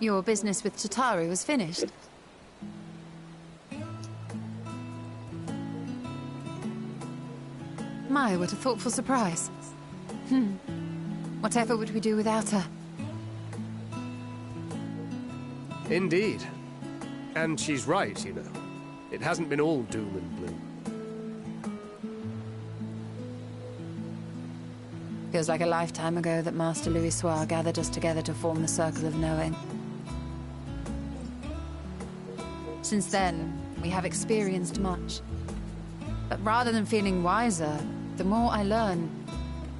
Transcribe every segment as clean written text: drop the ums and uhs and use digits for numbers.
Your business with Tataru was finished. My, what a thoughtful surprise. Whatever would we do without her? Indeed. And she's right, you know. It hasn't been all doom and gloom. Feels like a lifetime ago that Master Louisoix gathered us together to form the Circle of Knowing. Since then, we have experienced much. But rather than feeling wiser, the more I learn,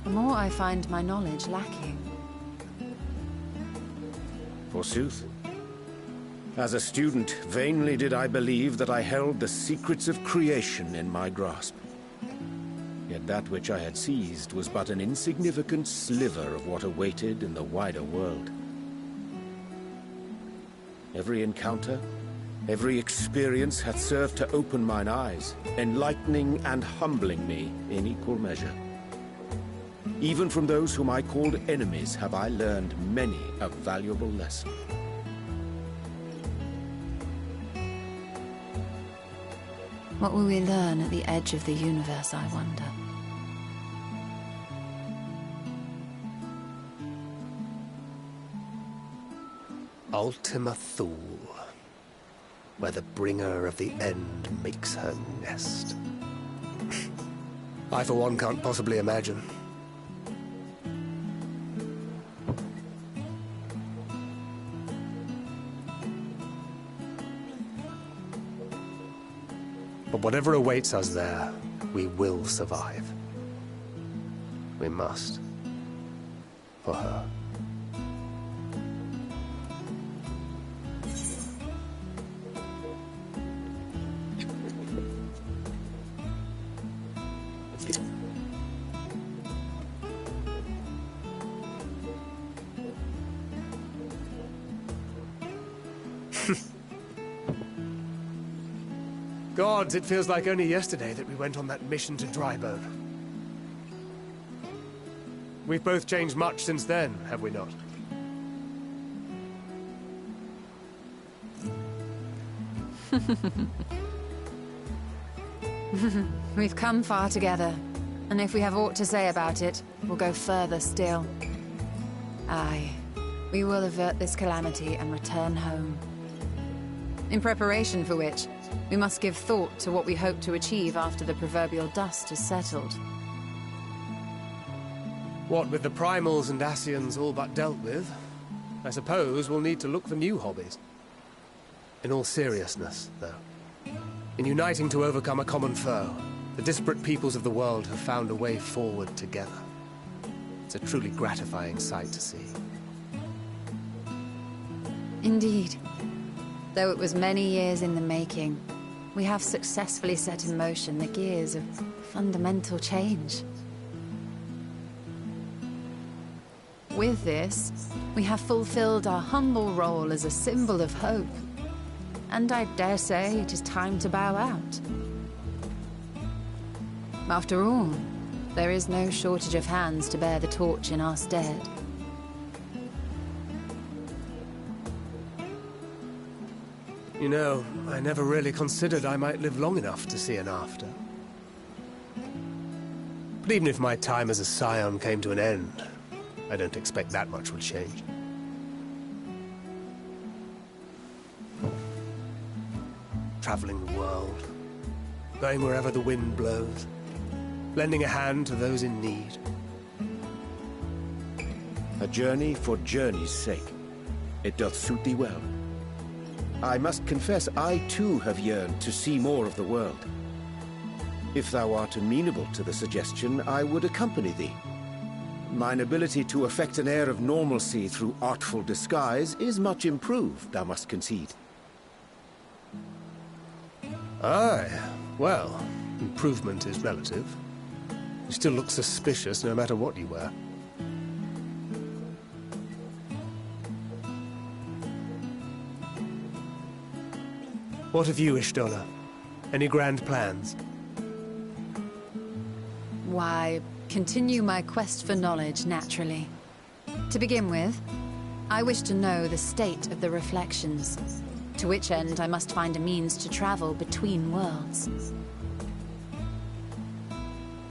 the more I find my knowledge lacking. Forsooth. As a student, vainly did I believe that I held the secrets of creation in my grasp. Yet that which I had seized was but an insignificant sliver of what awaited in the wider world. Every encounter, every experience hath served to open mine eyes, enlightening and humbling me in equal measure. Even from those whom I called enemies have I learned many a valuable lesson. What will we learn at the edge of the universe, I wonder? Ultima Thule, where the bringer of the end makes her nest. I, for one, can't possibly imagine. But whatever awaits us there, we will survive. We must. For her. Gods, it feels like only yesterday that we went on that mission to Drybone. We've both changed much since then, have we not? We've come far together, and if we have aught to say about it, we'll go further still. Aye, we will avert this calamity and return home. In preparation for which, we must give thought to what we hope to achieve after the proverbial dust has settled. What with the Primals and Ascians all but dealt with, I suppose we'll need to look for new hobbies. In all seriousness, though, in uniting to overcome a common foe, the disparate peoples of the world have found a way forward together. It's a truly gratifying sight to see. Indeed. Though it was many years in the making, we have successfully set in motion the gears of fundamental change. With this, we have fulfilled our humble role as a symbol of hope. And I dare say it is time to bow out. After all, there is no shortage of hands to bear the torch in our stead. You know, I never really considered I might live long enough to see an after. But even if my time as a scion came to an end, I don't expect that much will change. Traveling the world, going wherever the wind blows, lending a hand to those in need. A journey for journey's sake. It doth suit thee well. I must confess, I too have yearned to see more of the world. If thou art amenable to the suggestion, I would accompany thee. Mine ability to affect an air of normalcy through artful disguise is much improved, thou must concede. Aye, well, improvement is relative. You still look suspicious no matter what you wear. What of you, Y'shtola? Any grand plans? Why, continue my quest for knowledge, naturally. To begin with, I wish to know the state of the reflections, to which end I must find a means to travel between worlds.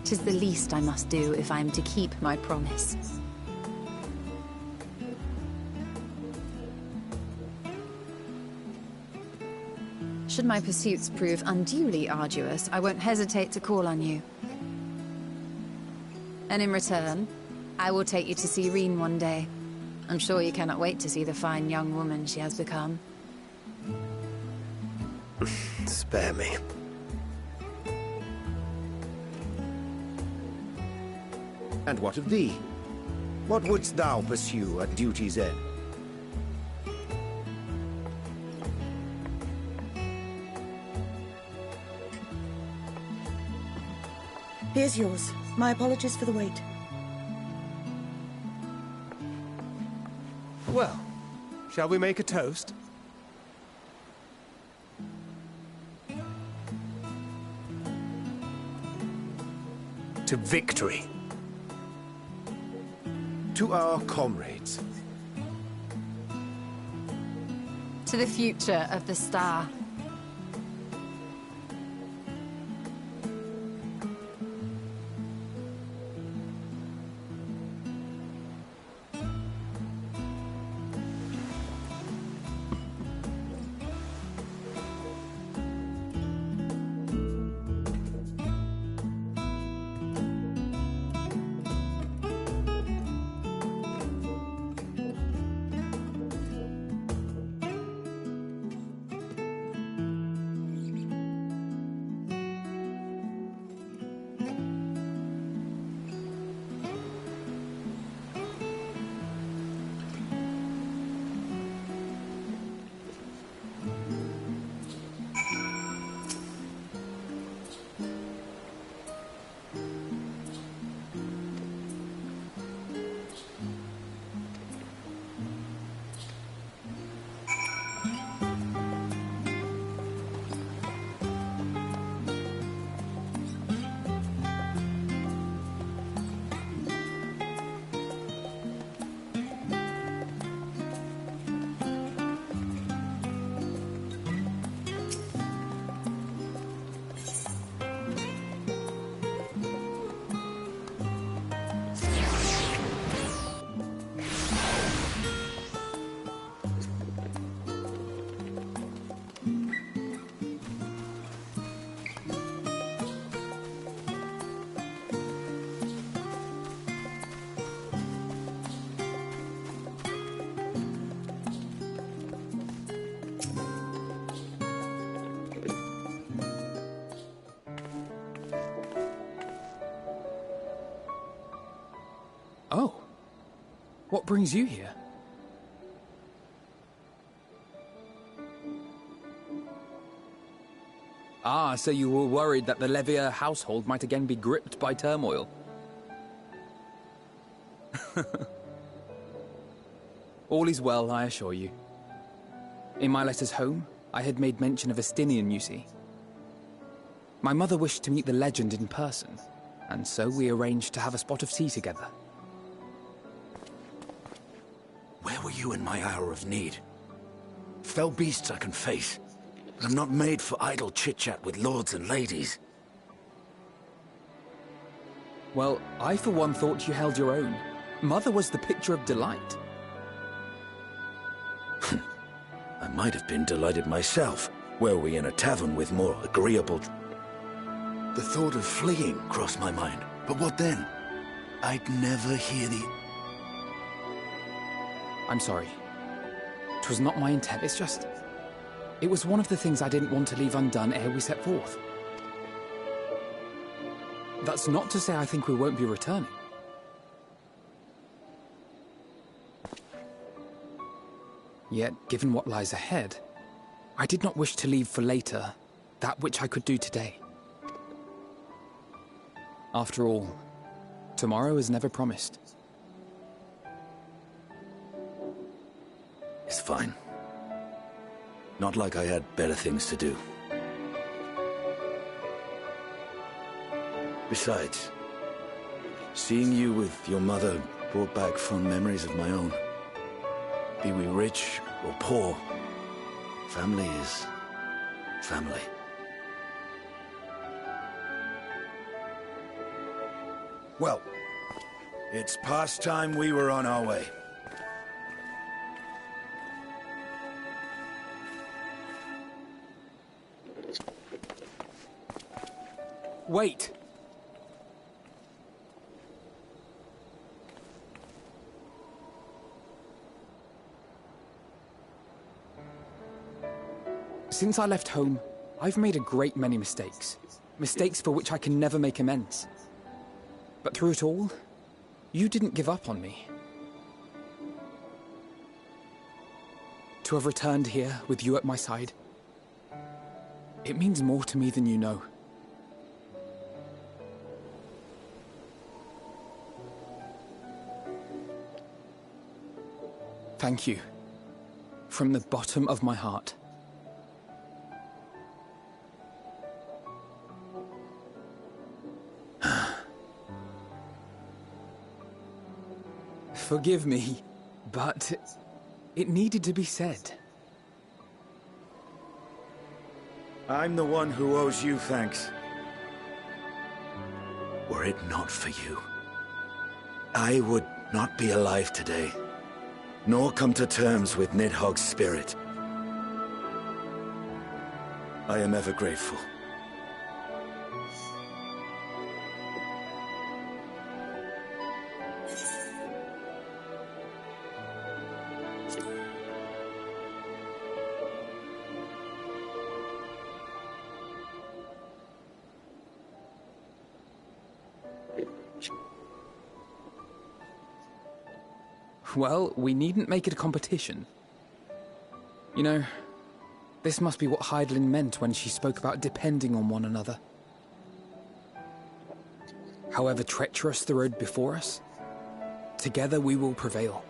'Tis the least I must do if I am to keep my promise. Should my pursuits prove unduly arduous, I won't hesitate to call on you. And in return, I will take you to see Reen one day. I'm sure you cannot wait to see the fine young woman she has become. Spare me. And what of thee? What wouldst thou pursue at duty's end? Here's yours. My apologies for the wait. Well, shall we make a toast? To victory. To our comrades. To the future of the star. Oh. What brings you here? Ah, so you were worried that the Levier household might again be gripped by turmoil. All is well, I assure you. In my letters home, I had made mention of Estinian, you see. My mother wished to meet the legend in person, and so we arranged to have a spot of tea together. Where were you in my hour of need? Fell beasts I can face, but I'm not made for idle chit-chat with lords and ladies. Well, I for one thought you held your own. Mother was the picture of delight. I might have been delighted myself, were we in a tavern with more agreeable... The thought of fleeing crossed my mind, but what then? I'd never hear the... I'm sorry. 'Twas not my intent, it's just... It was one of the things I didn't want to leave undone ere we set forth. That's not to say I think we won't be returning. Yet, given what lies ahead, I did not wish to leave for later that which I could do today. After all, tomorrow is never promised. It's fine. Not like I had better things to do. Besides, seeing you with your mother brought back fond memories of my own. Be we rich or poor, family is family. Well, it's past time we were on our way. Wait! Since I left home, I've made a great many mistakes. Mistakes for which I can never make amends. But through it all, you didn't give up on me. To have returned here with you at my side, it means more to me than you know. Thank you. From the bottom of my heart. Forgive me, but it needed to be said. I'm the one who owes you thanks. Were it not for you, I would not be alive today, nor come to terms with Nidhogg's spirit. I am ever grateful. Well, we needn't make it a competition. You know, this must be what Hydaelyn meant when she spoke about depending on one another. However treacherous the road before us, together we will prevail.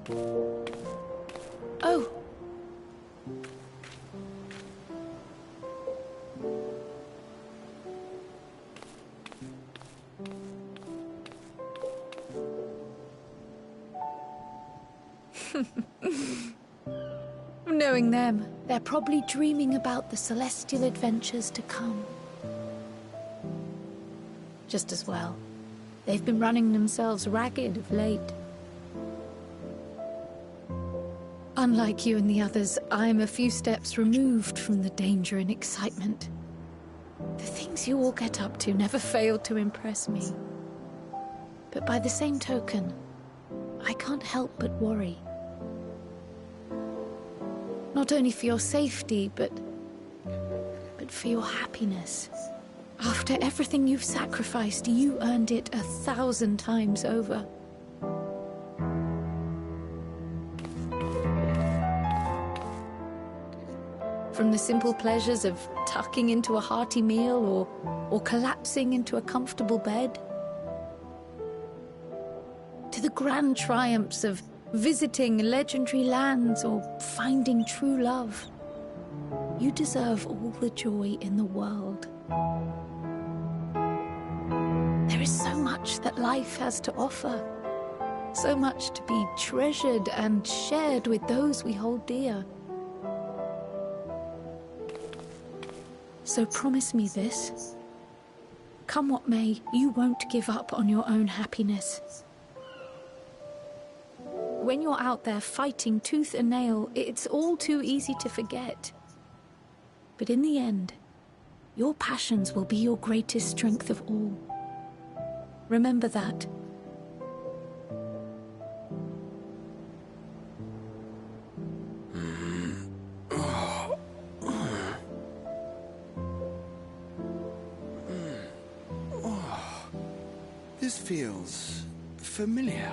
Oh. Knowing them, they're probably dreaming about the celestial adventures to come. Just as well. They've been running themselves ragged of late. Unlike you and the others, I'm a few steps removed from the danger and excitement. The things you all get up to never fail to impress me. But by the same token, I can't help but worry. Not only for your safety, but for your happiness. After everything you've sacrificed, you earned it 1,000 times over. From the simple pleasures of tucking into a hearty meal or collapsing into a comfortable bed, to the grand triumphs of visiting legendary lands or finding true love. You deserve all the joy in the world. There is so much that life has to offer, so much to be treasured and shared with those we hold dear. So promise me this. Come what may, you won't give up on your own happiness. When you're out there fighting tooth and nail, it's all too easy to forget. But in the end, your passions will be your greatest strength of all. Remember that. This feels familiar.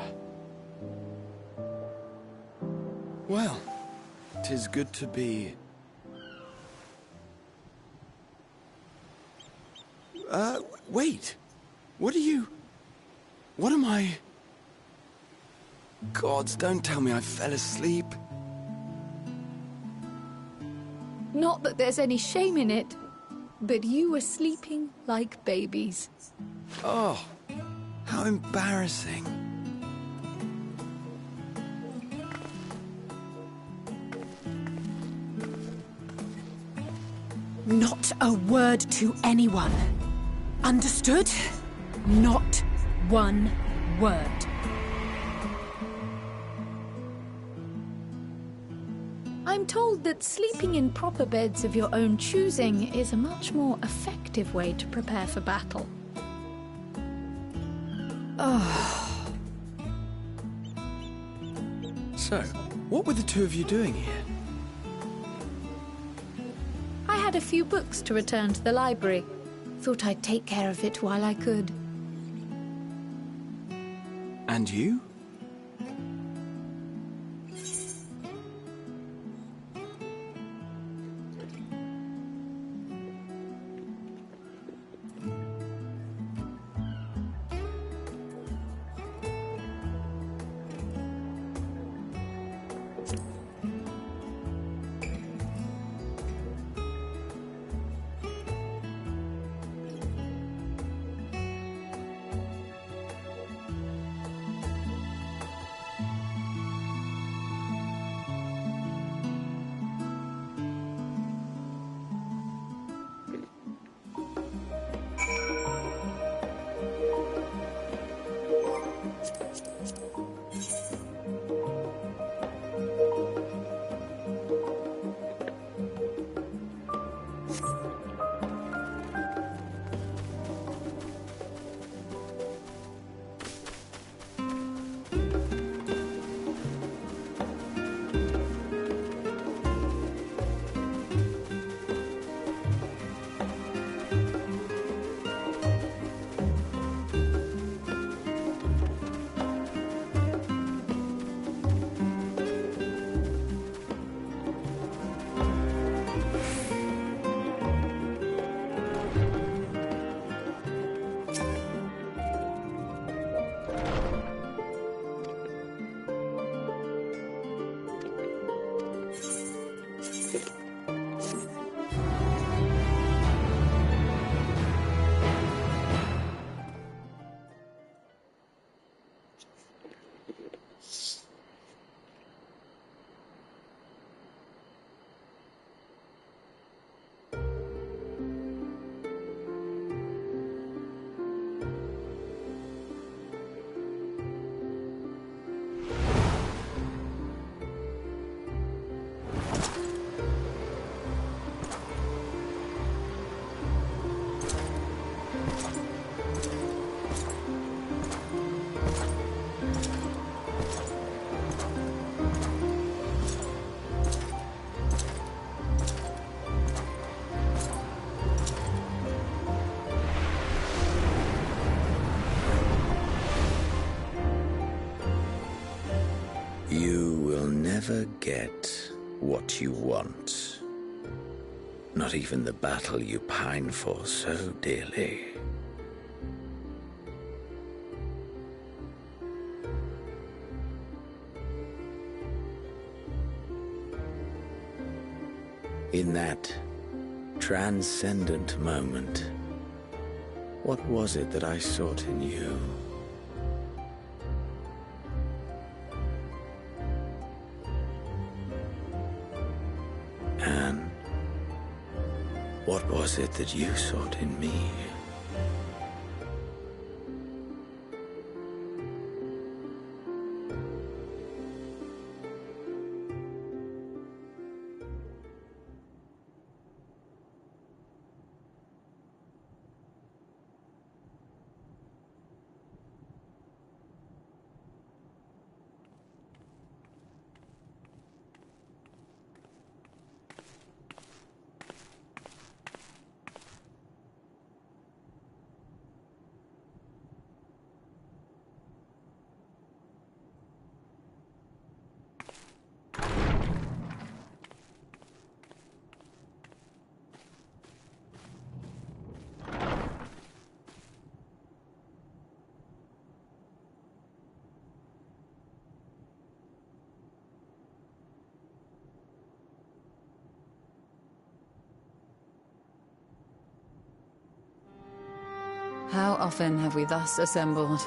Well, 'tis good to be... wait. What are you... What am I... Gods, don't tell me I fell asleep. Not that there's any shame in it, but you were sleeping like babies. Oh, how embarrassing. Not a word to anyone. Understood? Not one word. I'm told that sleeping in proper beds of your own choosing is a much more effective way to prepare for battle. Oh. So, what were the two of you doing here? I had a few books to return to the library. Thought I'd take care of it while I could. And you? You will never get what you want. Not even the battle you pine for so dearly. In that transcendent moment, what was it that I sought in you? And what was it that you sought in me? How often have we thus assembled?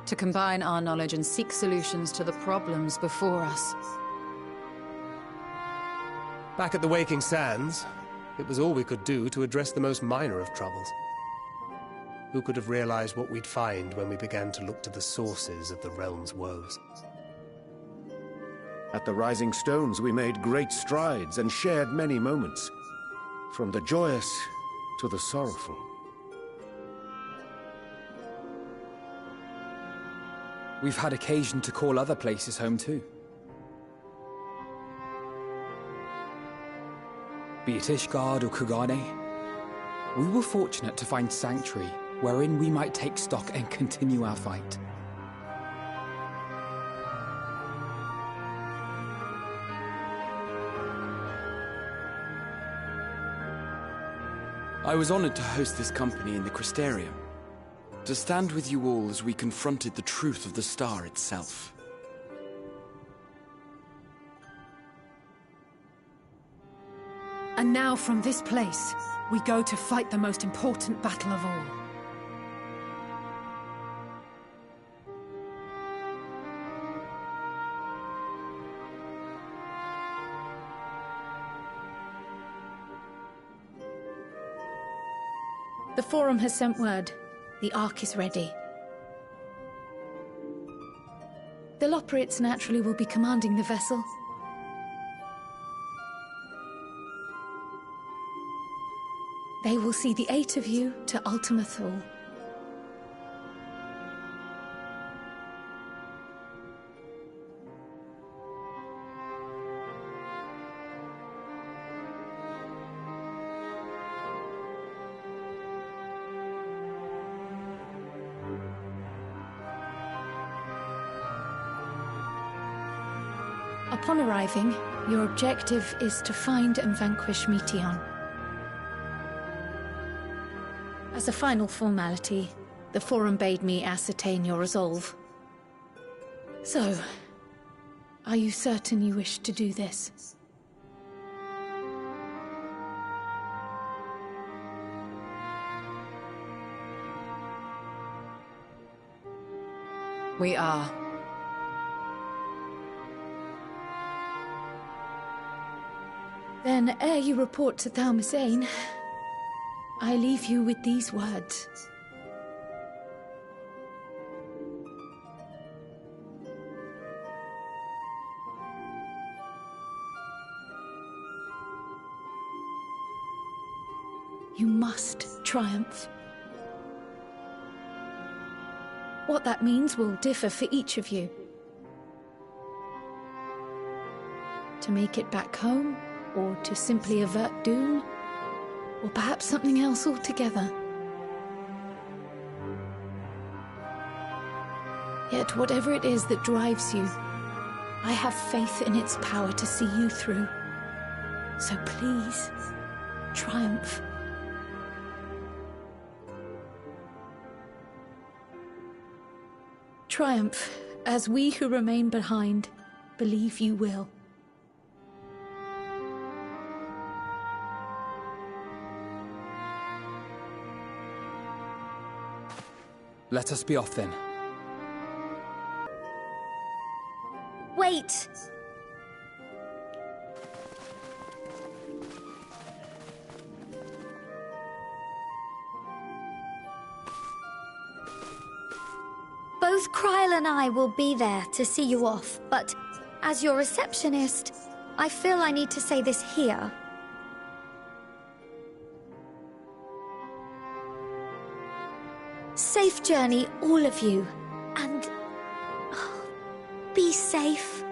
To combine our knowledge and seek solutions to the problems before us. Back at the Waking Sands, it was all we could do to address the most minor of troubles. Who could have realized what we'd find when we began to look to the sources of the realm's woes? At the Rising Stones, we made great strides and shared many moments. From the joyous to the sorrowful. We've had occasion to call other places home too. Be it Ishgard or Kugane, we were fortunate to find sanctuary wherein we might take stock and continue our fight. I was honored to host this company in the Crystarium, to stand with you all as we confronted the truth of the star itself. And now from this place, we go to fight the most important battle of all. The Forum has sent word. The Ark is ready. The Loporrits naturally will be commanding the vessel. They will see the 8 of you to Ultima Thule. Upon arriving, your objective is to find and vanquish Meteion. As a final formality, the Forum bade me ascertain your resolve. So, are you certain you wish to do this? We are. Then, ere you report to Thalmissane, I leave you with these words. You must triumph. What that means will differ for each of you. To make it back home, or to simply avert doom, or perhaps something else altogether. Yet whatever it is that drives you, I have faith in its power to see you through. So please, triumph. Triumph, as we who remain behind believe you will. Let us be off then. Wait! Both Krile and I will be there to see you off, but as your receptionist, I feel I need to say this here. Safe journey, all of you, and be safe.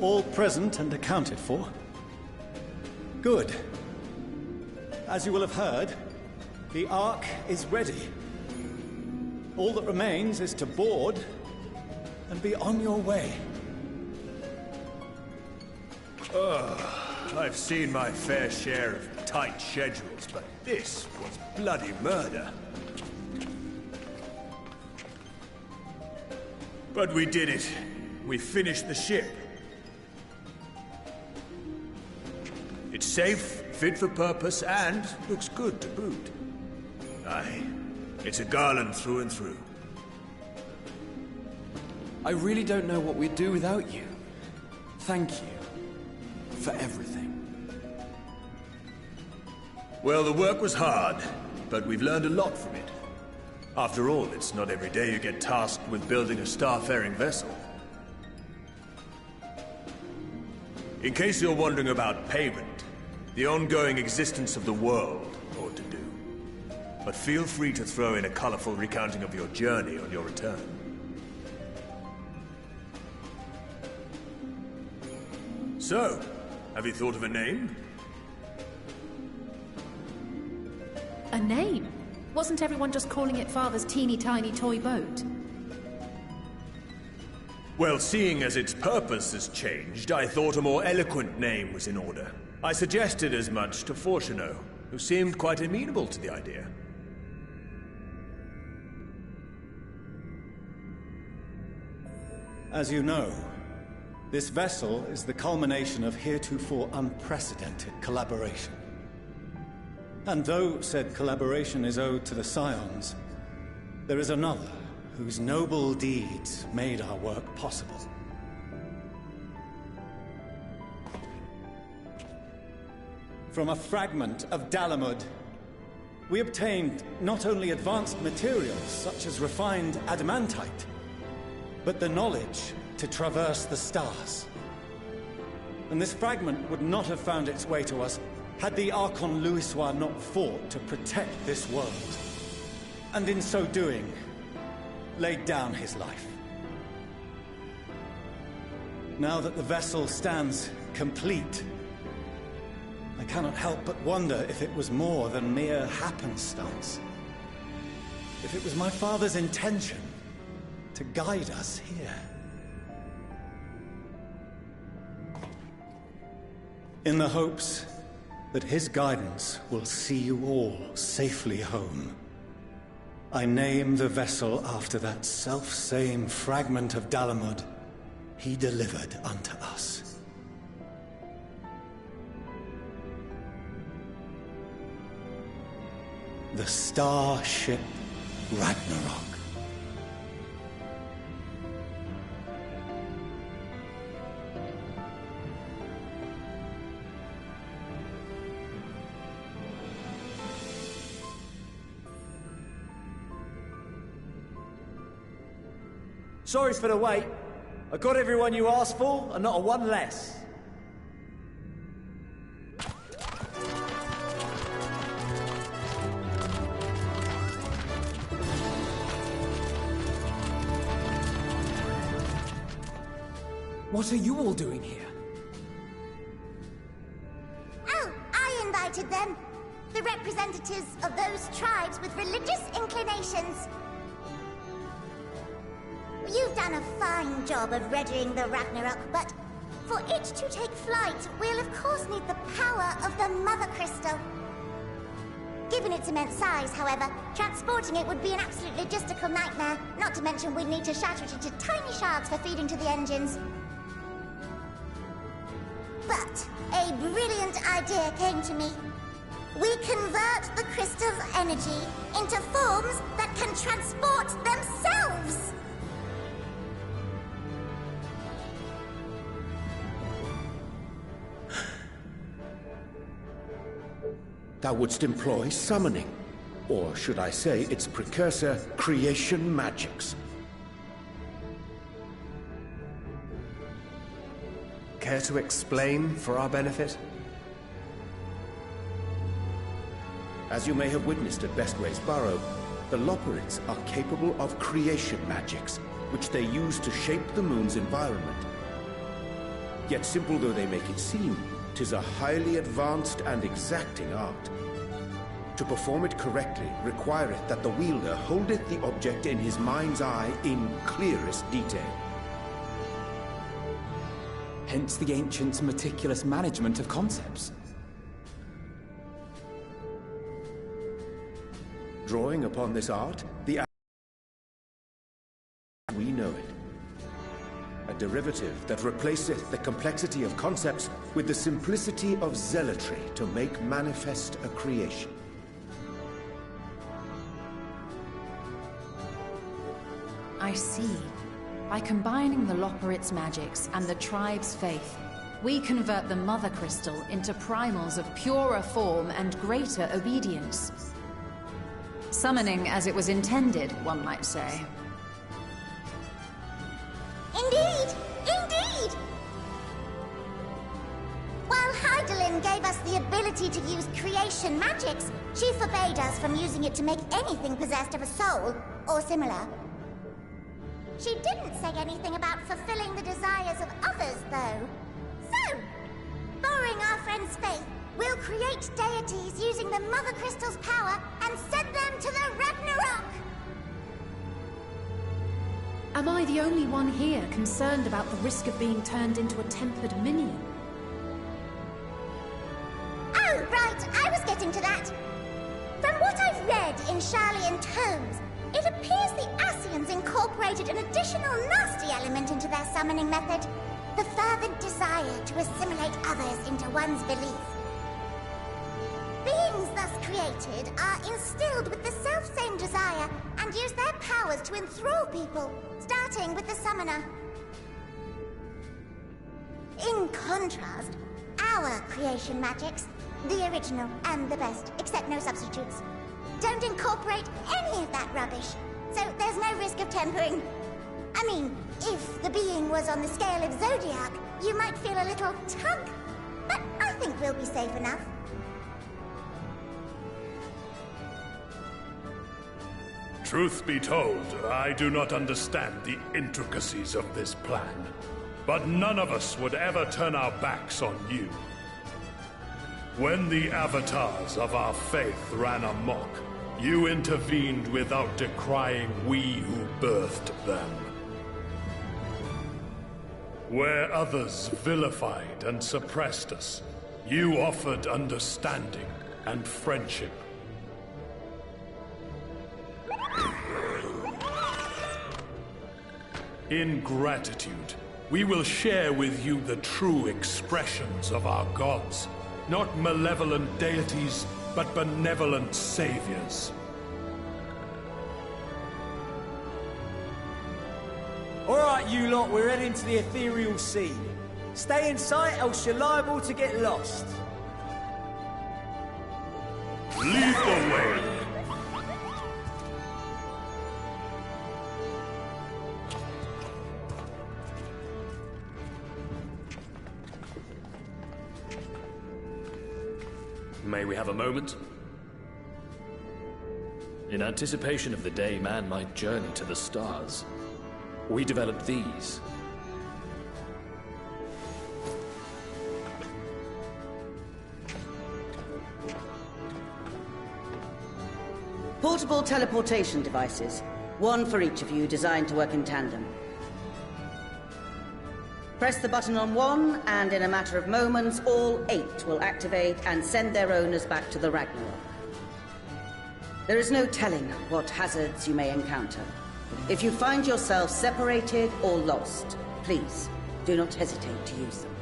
All present and accounted for? Good. As you will have heard, the Ark is ready. All that remains is to board and be on your way. I've seen my fair share of tight schedules, but this was bloody murder. But we did it. We finished the ship. It's safe, fit for purpose, and looks good to boot. Aye, it's a Garland through and through. I really don't know what we'd do without you. Thank you for everything. Well, the work was hard, but we've learned a lot from it. After all, it's not every day you get tasked with building a starfaring vessel. In case you're wondering about payment, the ongoing existence of the world ought to do. But feel free to throw in a colorful recounting of your journey on your return. So, have you thought of a name? A name? Wasn't everyone just calling it Father's teeny tiny toy boat? Well, seeing as its purpose has changed, I thought a more eloquent name was in order. I suggested as much to Fortuno, who seemed quite amenable to the idea. As you know, this vessel is the culmination of heretofore unprecedented collaboration. And though said collaboration is owed to the Scions, there is another whose noble deeds made our work possible. From a fragment of Dalamud, we obtained not only advanced materials such as refined adamantite, but the knowledge to traverse the stars. And this fragment would not have found its way to us had the Archon Louisoix not fought to protect this world, and in so doing, laid down his life. Now that the vessel stands complete, I cannot help but wonder if it was more than mere happenstance. If it was my father's intention to guide us here. In the hopes that his guidance will see you all safely home, I name the vessel after that self-same fragment of Dalamud he delivered unto us. The Starship Ragnarok. Sorry for the wait. I got everyone you asked for, and not a one less. What are you all doing here? Oh, I invited them. The representatives of those tribes with religious inclinations. You've done a fine job of readying the Ragnarok, but for it to take flight, we'll of course need the power of the Mother Crystal. Given its immense size, however, transporting it would be an absolute logistical nightmare, not to mention we'd need to shatter it into tiny shards for feeding to the engines. But a brilliant idea came to me. We convert the crystal's energy into forms that can transport themselves! Thou wouldst employ summoning, or should I say its precursor, creation magics. Care to explain for our benefit? As you may have witnessed at Bestways Burrow, the Loperids are capable of creation magics, which they use to shape the moon's environment. Yet simple though they make it seem, 'tis a highly advanced and exacting art. To perform it correctly requireth that the wielder holdeth the object in his mind's eye in clearest detail. Hence the ancients' meticulous management of concepts. Drawing upon this art, we know it. derivative that replaceth the complexity of concepts with the simplicity of zealotry to make manifest a creation. I see. By combining the Loporrit's magics and the tribe's faith, we convert the Mother Crystal into primals of purer form and greater obedience. Summoning as it was intended, one might say. Indeed! Indeed! While Hydaelyn gave us the ability to use creation magics, she forbade us from using it to make anything possessed of a soul, or similar. She didn't say anything about fulfilling the desires of others, though. So, borrowing our friend's faith, we'll create deities using the Mother Crystal's power and send them to the Ragnarok! Am I the only one here concerned about the risk of being turned into a tempered minion? Oh, right, I was getting to that. From what I've read in Sharlayan tomes, it appears the Ascians incorporated an additional nasty element into their summoning method. The fervent desire to assimilate others into one's belief. Beings thus created are instilled with the self-same desire and use their powers to enthrall people, starting with the summoner. In contrast, our creation magics, the original and the best, except no substitutes, don't incorporate any of that rubbish, so there's no risk of tempering. I mean, if the being was on the scale of Zodiac, you might feel a little tug, but I think we'll be safe enough. Truth be told, I do not understand the intricacies of this plan, but none of us would ever turn our backs on you. When the avatars of our faith ran amok, you intervened without decrying we who birthed them. Where others vilified and suppressed us, you offered understanding and friendship. In gratitude, we will share with you the true expressions of our gods. Not malevolent deities, but benevolent saviors. Alright, you lot, we're heading to the ethereal sea. Stay in sight, else you're liable to get lost. Lead the way! May we have a moment? In anticipation of the day man might journey to the stars, we developed these. Portable teleportation devices. One for each of you, designed to work in tandem. Press the button on one, and in a matter of moments, all 8 will activate and send their owners back to the Ragnarok. There is no telling what hazards you may encounter. If you find yourself separated or lost, please do not hesitate to use them.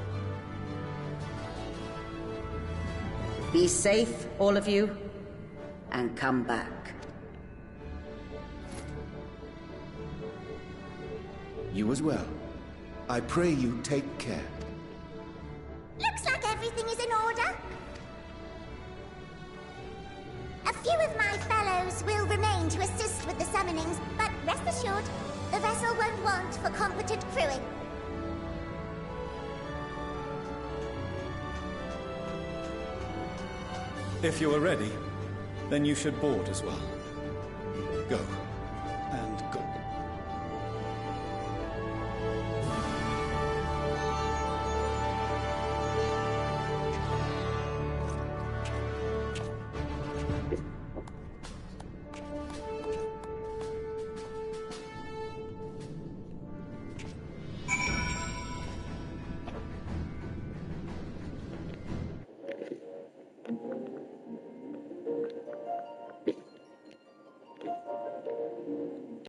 Be safe, all of you, and come back. You as well. I pray you take care. Looks like everything is in order. A few of my fellows will remain to assist with the summonings, but rest assured, the vessel won't want for competent crewing. If you are ready, then you should board as well. Go.